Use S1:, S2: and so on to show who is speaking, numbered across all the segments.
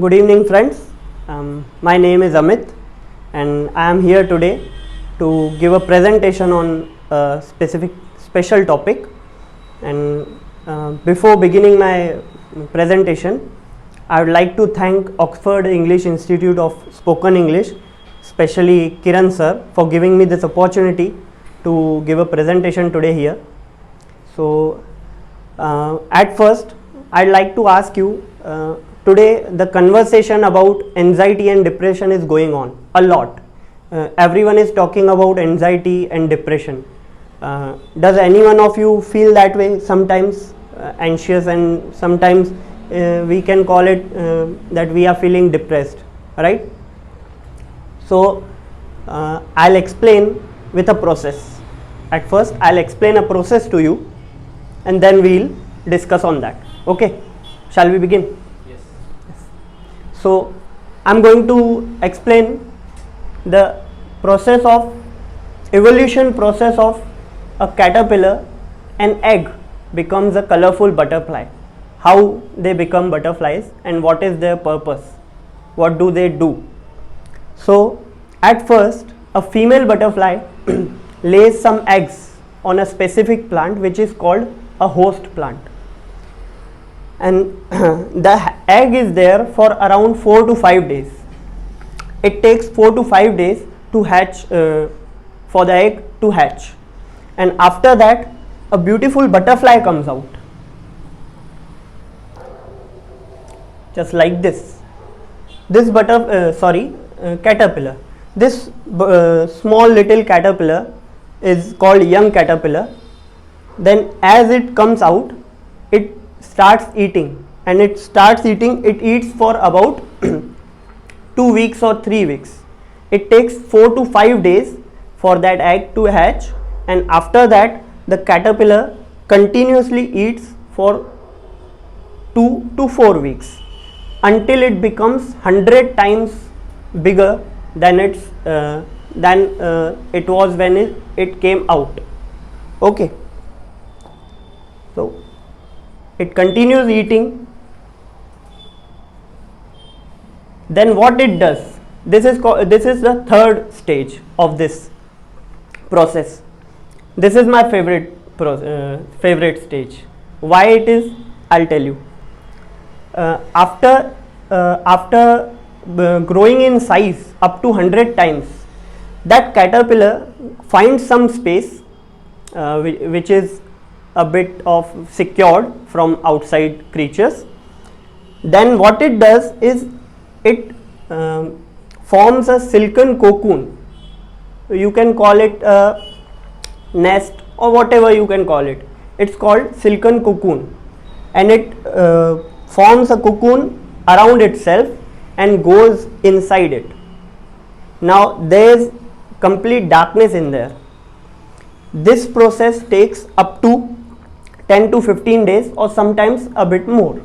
S1: Good evening, friends. My name is Amit, and I am here today to give a presentation on a special topic. And before beginning my presentation, I would like to thank Oxford English Institute of Spoken English, especially Kiran sir, for giving me this opportunity to give a presentation today here. So, at first, I'd like to ask you. Today the conversation about anxiety and depression is going on a lot. Everyone is talking about anxiety and depression. Does any one of you feel that way sometimes, anxious, and sometimes we can call it that we are feeling depressed, right? So I'll explain with a process. At first I'll explain a process to you and then we'll discuss on that. Okay, shall we begin? So, I am going to explain the process of evolution process of a caterpillar. An egg becomes a colorful butterfly. How they become butterflies and what is their purpose? What do they do? So, at first a female butterfly lays some eggs on a specific plant which is called a host plant. And the egg is there for around 4 to 5 days. It takes 4 to 5 days to hatch, for the egg to hatch, and after that a beautiful butterfly comes out, just like this. This caterpillar, this small little caterpillar is called young caterpillar. Then as it comes out, it starts eating, and it eats for about 2 weeks or 3 weeks. It takes 4 to 5 days for that egg to hatch, and after that the caterpillar continuously eats for 2 to 4 weeks until it becomes 100 times bigger than it was when it came out. Okay, so it continues eating. Then what it does, this is the third stage of this process. This is my favorite stage. Why it is, I'll tell you. After growing in size up to 100 times, that caterpillar finds some space which is a bit of secured from outside creatures. Then what it does is it forms a silken cocoon. You can call it a nest or whatever you can call it. It's called silken cocoon, and it forms a cocoon around itself and goes inside it. Now there is complete darkness in there. This process takes up to 10 to 15 days or sometimes a bit more.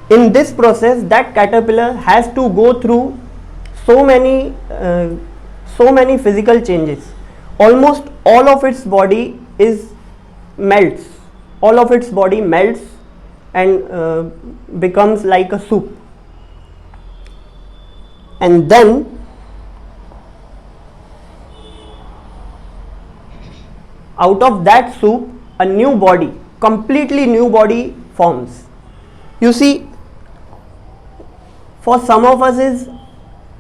S1: In this process, that caterpillar has to go through so many physical changes. Almost all of its body melts. All of its body melts and becomes like a soup. And then out of that soup, a new body, completely new body forms. You see, for some of us is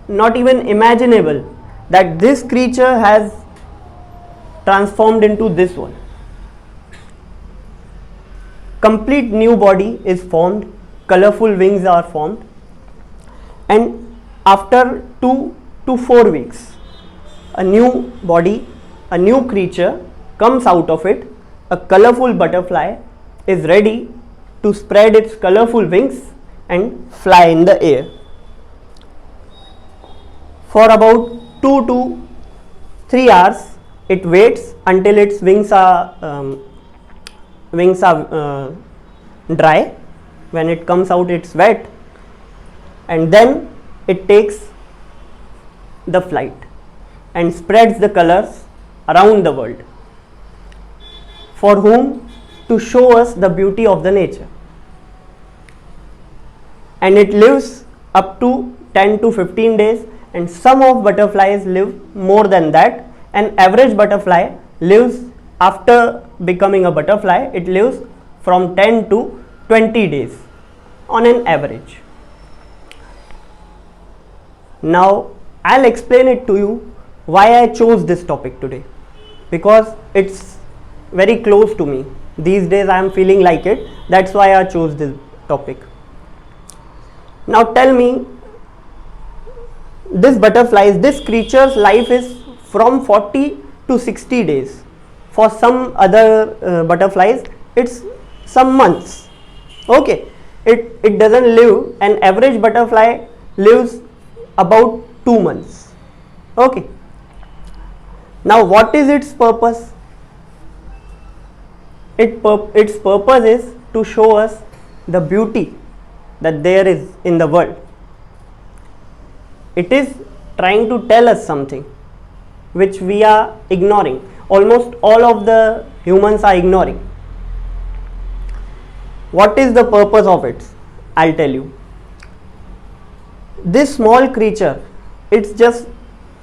S1: not even imaginable that this creature has transformed into this one. Complete new body is formed, colorful wings are formed, and after 2 to 4 weeks, a new body, a new creature comes out of it. A colorful butterfly is ready to spread its colorful wings and fly in the air. For about 2 to 3 hours, it waits until its wings are dry. When it comes out, it's wet, and then it takes the flight and spreads the colors around the world. For whom? To show us the beauty of the nature. and it lives up to 10 to 15 days, and some of butterflies live more than that. An average butterfly lives, after becoming a butterfly, it lives from 10 to 20 days on an average. Now I'll explain it to you why I chose this topic today, because it's very close to me. These days I am feeling like it. That's why I chose this topic. Now tell me, this butterflies, this creature's life is from 40 to 60 days. For some other butterflies, it's some months. Okay, it doesn't live, an average butterfly lives about 2 months. Okay, now what is its purpose? Its purpose is to show us the beauty that there is in the world. It is trying to tell us something which we are ignoring. Almost all of the humans are ignoring. What is the purpose of it? I'll tell you. This small creature, it's just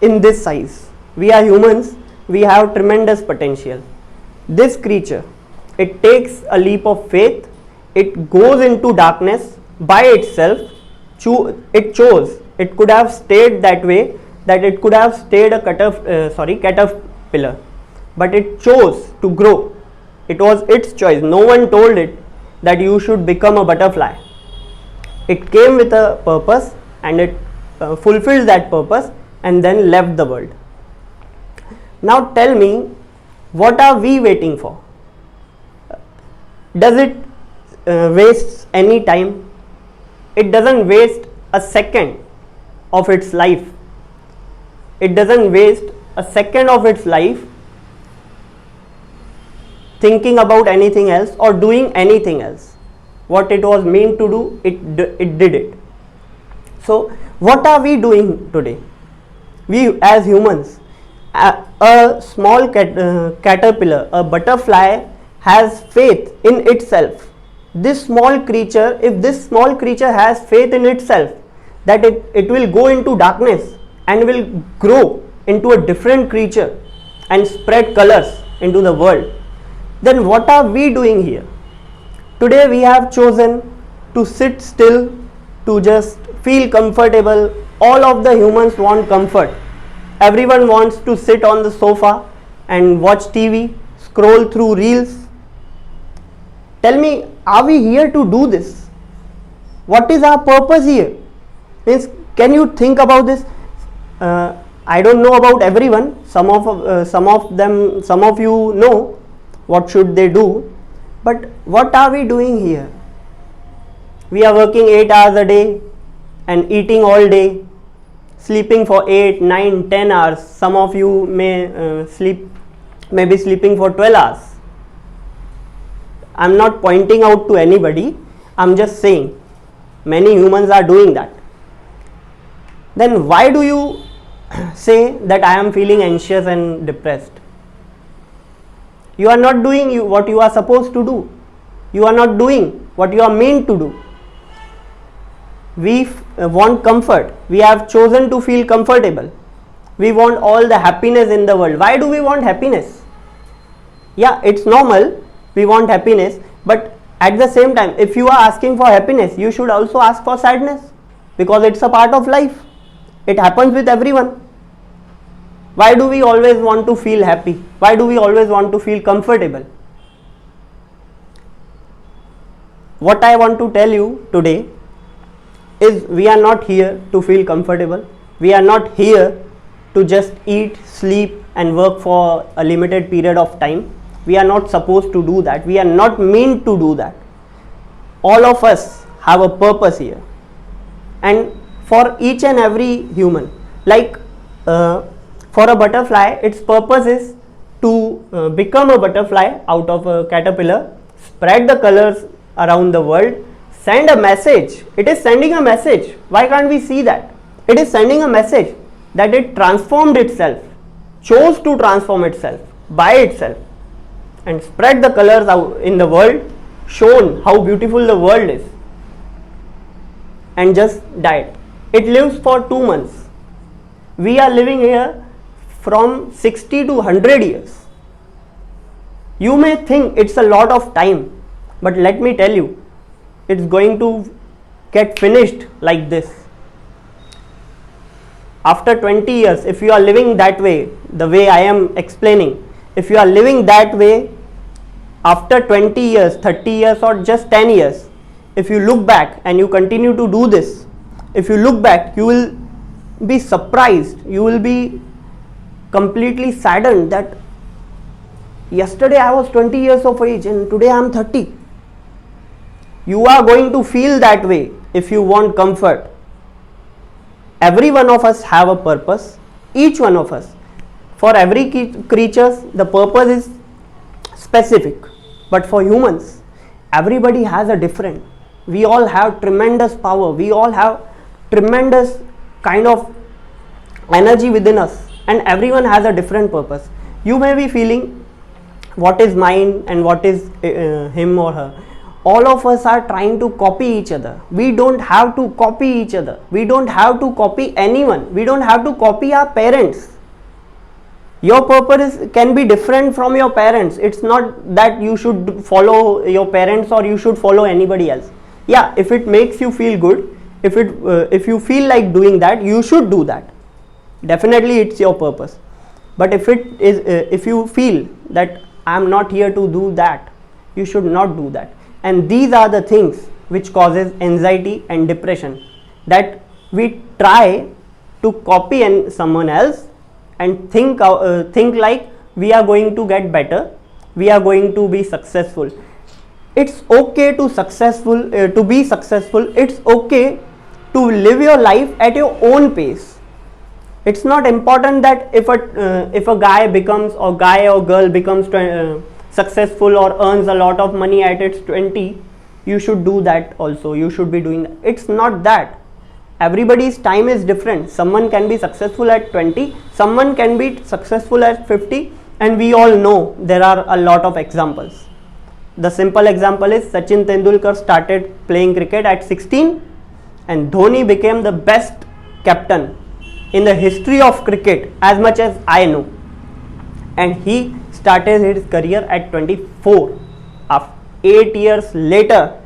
S1: in this size. We are humans, we have tremendous potential. This creature, it takes a leap of faith, it goes into darkness by itself. It chose, it could have stayed that way, that it could have stayed a caterpillar, but it chose to grow. It was its choice. No one told it that you should become a butterfly. It came with a purpose, and it fulfilled that purpose and then left the world. Now tell me, what are we waiting for? Does it waste any time? It doesn't waste a second of its life. It doesn't waste a second of its life thinking about anything else or doing anything else. What it was meant to do, it did it. So what are we doing today? We as humans, a small caterpillar, a butterfly has faith in itself. This small creature, if this small creature has faith in itself that it will go into darkness and will grow into a different creature and spread colors into the world, then what are we doing here? Today we have chosen to sit still, to just feel comfortable. All of the humans want comfort. Everyone wants to sit on the sofa and watch TV, scroll through reels. Tell me, are we here to do this? What is our purpose here? Means, can you think about this? I don't know about everyone. Some of you know what should they do. But what are we doing here? We are working 8 hours a day and eating all day, sleeping for 8, 9, 10 hours. Some of you may be sleeping for 12 hours. I'm not pointing out to anybody. I'm just saying many humans are doing that. Then why do you say that I am feeling anxious and depressed? You are not doing what you are supposed to do. You are not doing what you are meant to do. We want comfort. We have chosen to feel comfortable. We want all the happiness in the world. Why do we want happiness? Yeah, it's normal. We want happiness, but at the same time, if you are asking for happiness, you should also ask for sadness, because it's a part of life. It happens with everyone. Why do we always want to feel happy? Why do we always want to feel comfortable? What I want to tell you today is, we are not here to feel comfortable. We are not here to just eat, sleep and work for a limited period of time. We are not supposed to do that. We are not meant to do that. All of us have a purpose here. And for each and every human, like for a butterfly, its purpose is to become a butterfly out of a caterpillar, spread the colors around the world, send a message. It is sending a message. Why can't we see that? It is sending a message that it transformed itself, chose to transform itself by itself, and spread the colors out in the world, shown how beautiful the world is. and just died. It lives for 2 months. We are living here from 60 to 100 years. You may think it's a lot of time, but let me tell you, it's going to get finished like this. After 20 years, if you are living that way, the way I am explaining, if you are living that way, after 20 years, 30 years or just 10 years, if you look back and you continue to do this, if you look back, you will be surprised, you will be completely saddened that yesterday I was 20 years of age and today I am 30. You are going to feel that way if you want comfort. Every one of us have a purpose, each one of us. For every creature, the purpose is specific, but for humans, everybody has a different. We all have tremendous power, we all have tremendous kind of energy within us, and everyone has a different purpose. You may be feeling what is mine and what is him or her. All of us are trying to copy each other. We don't have to copy each other. We don't have to copy anyone. We don't have to copy our parents. Your purpose can be different from your parents. It's not that you should follow your parents or you should follow anybody else. Yeah, if it makes you feel good, if you feel like doing that, you should do that. Definitely it's your purpose. But if you feel that I am not here to do that, you should not do that. And these are the things which causes anxiety and depression, that we try to copy someone else and think like we are going to get better, we are going to be successful. It's okay to be successful. It's okay to live your life at your own pace. It's not important that if a guy or girl becomes successful or earns a lot of money at its 20, you should do that also. You should be doing that. It's not that. Everybody's time is different. Someone can be successful at 20, someone can be successful at 50, and we all know there are a lot of examples. The simple example is Sachin Tendulkar started playing cricket at 16 and Dhoni became the best captain in the history of cricket as much as I know, and he started his career at 24, 8 years later,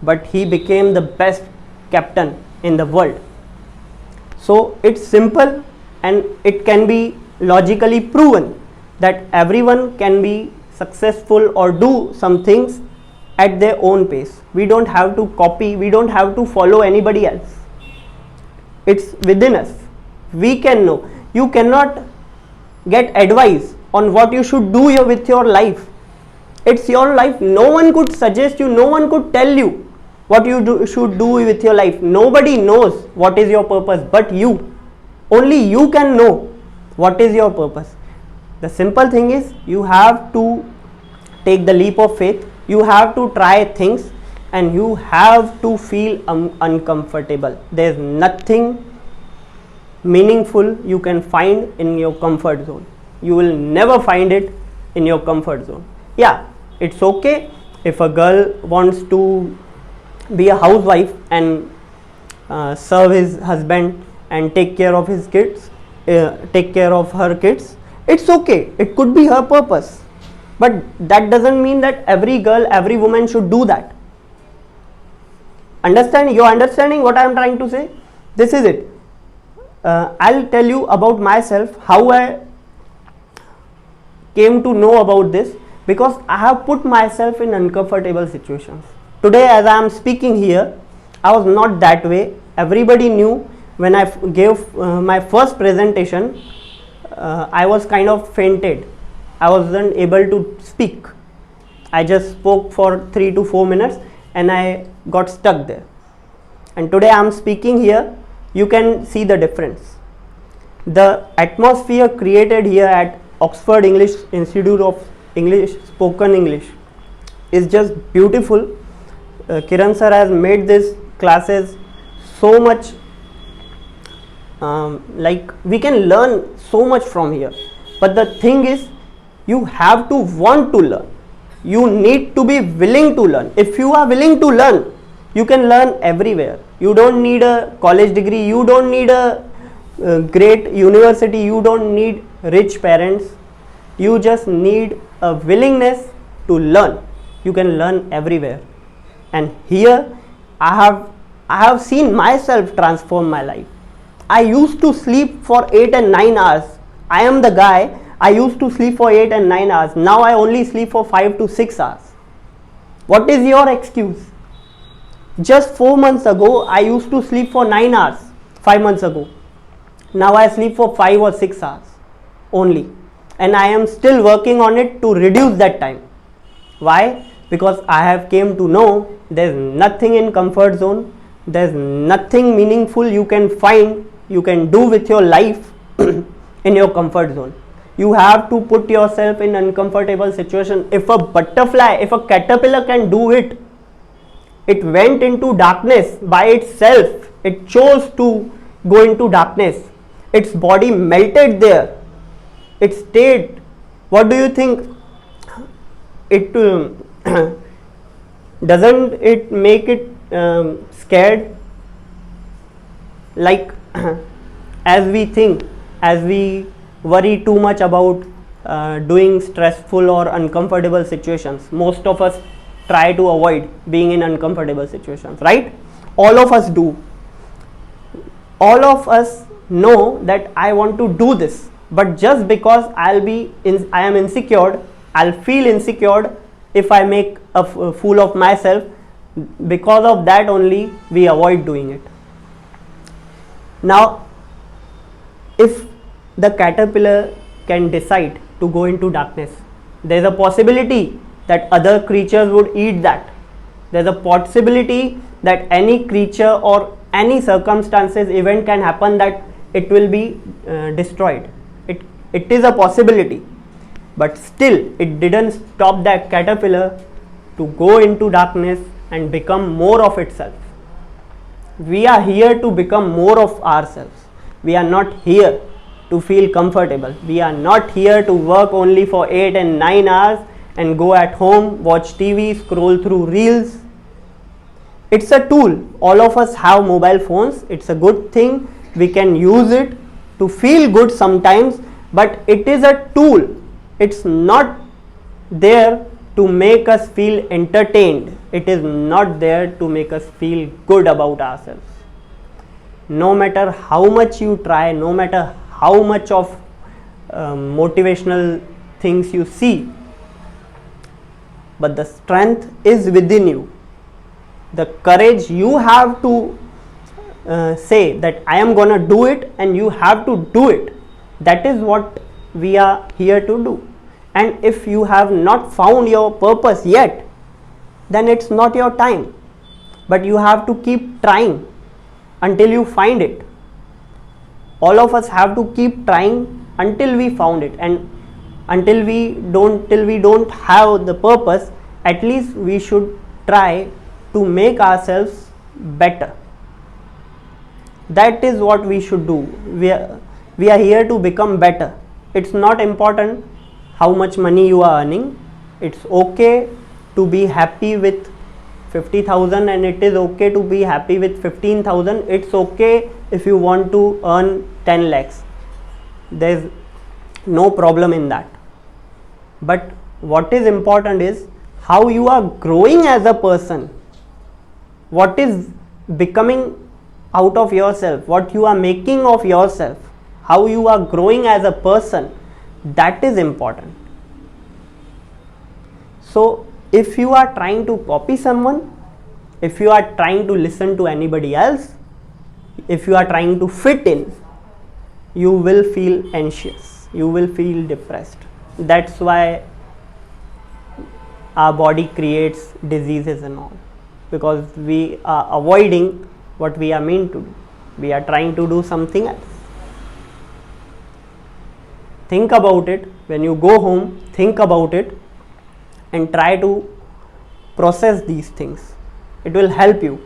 S1: but he became the best captain in the world. So it's simple and it can be logically proven that everyone can be successful or do some things at their own pace. We don't have to copy, we don't have to follow anybody else. It's within us. We can know. You cannot get advice on what you should do with your life. It's your life. No one could suggest you, no one could tell you what you should do with your life. Nobody knows what is your purpose but you. Only you can know what is your purpose. The simple thing is, you have to take the leap of faith, you have to try things, and you have to feel uncomfortable. There's nothing meaningful you can find in your comfort zone. You will never find it in your comfort zone. Yeah, it's okay if a girl wants to be a housewife and serve his husband and take care of his kids, take care of her kids. It's okay, it could be her purpose, but that doesn't mean that every girl, every woman should do that. You're understanding what I am trying to say? This is it. I'll tell you about myself, how I came to know about this, because I have put myself in uncomfortable situations. Today as I am speaking here, I was not that way. Everybody knew when I gave my first presentation, I was kind of fainted. I wasn't able to speak. I just spoke for 3 to 4 minutes and I got stuck there. And today I am speaking here. You can see the difference. The atmosphere created here at Oxford English Institute of English, Spoken English, is just beautiful. Kiran sir has made these classes so much, like we can learn so much from here. But the thing is, you have to want to learn. You need to be willing to learn. If you are willing to learn, you can learn everywhere. You don't need a college degree, you don't need a great university, you don't need rich parents. You just need a willingness to learn. You can learn everywhere. And here I have seen myself transform my life. I used to sleep for 8 and 9 hours. I am the guy, I used to sleep for 8 and 9 hours. Now I only sleep for 5 to 6 hours. What is your excuse? Just 4 months ago, I used to sleep for 9 hours, 5 months ago. Now I sleep for 5 or 6 hours only. And I am still working on it to reduce that time. Why? Because I have came to know there's nothing in comfort zone. There's nothing meaningful you can find, you can do with your life in your comfort zone. You have to put yourself in uncomfortable situation. If a butterfly, if a caterpillar can do it, it went into darkness by itself. It chose to go into darkness. Its body melted there. It stayed. What do you think? It doesn't it make it scared? Like as we think, as we worry too much about doing stressful or uncomfortable situations, most of us try to avoid being in uncomfortable situations, right? All of us do. All of us know that I want to do this, but just because I am insecure, I'll feel insecure if I make a fool of myself. Because of that only we avoid doing it. Now, if the caterpillar can decide to go into darkness, there's a possibility that other creatures would eat that. There's a possibility that any creature or any circumstances, event can happen that it will be destroyed. It is a possibility, but still it didn't stop that caterpillar to go into darkness and become more of itself. We are here to become more of ourselves. We are not here to feel comfortable. We are not here to work only for 8 and 9 hours and go at home, watch TV, scroll through reels. It's a tool. All of us have mobile phones. It's a good thing. We can use it to feel good sometimes, but it is a tool. It's not there to make us feel entertained. It is not there to make us feel good about ourselves. No matter how much you try, no matter how much of motivational things you see, but the strength is within you. The courage you have to say that I am gonna do it, and you have to do it. That is what we are here to do. And if you have not found your purpose yet, then it's not your time. But you have to keep trying until you find it. All of us have to keep trying until we found it, and till we don't have the purpose, at least we should try to make ourselves better. That is what we should do. We are here to become better. It's not important how much money you are earning. It's okay to be happy with 50,000, and it is okay to be happy with 15,000. It's okay if you want to earn 10 lakhs. There's no problem in that. But what is important is how you are growing as a person. What is becoming out of yourself, what you are making of yourself, how you are growing as a person. That is important. So if you are trying to copy someone, if you are trying to listen to anybody else, if you are trying to fit in, you will feel anxious, you will feel depressed. That's why our body creates diseases and all, because we are avoiding what we are meant to do. We are trying to do something else. Think about it. When you go home, think about it and try to process these things. It will help you.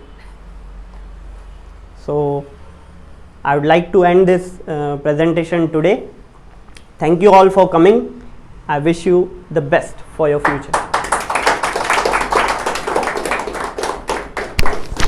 S1: So I would like to end this presentation today. Thank you all for coming. I wish you the best for your future.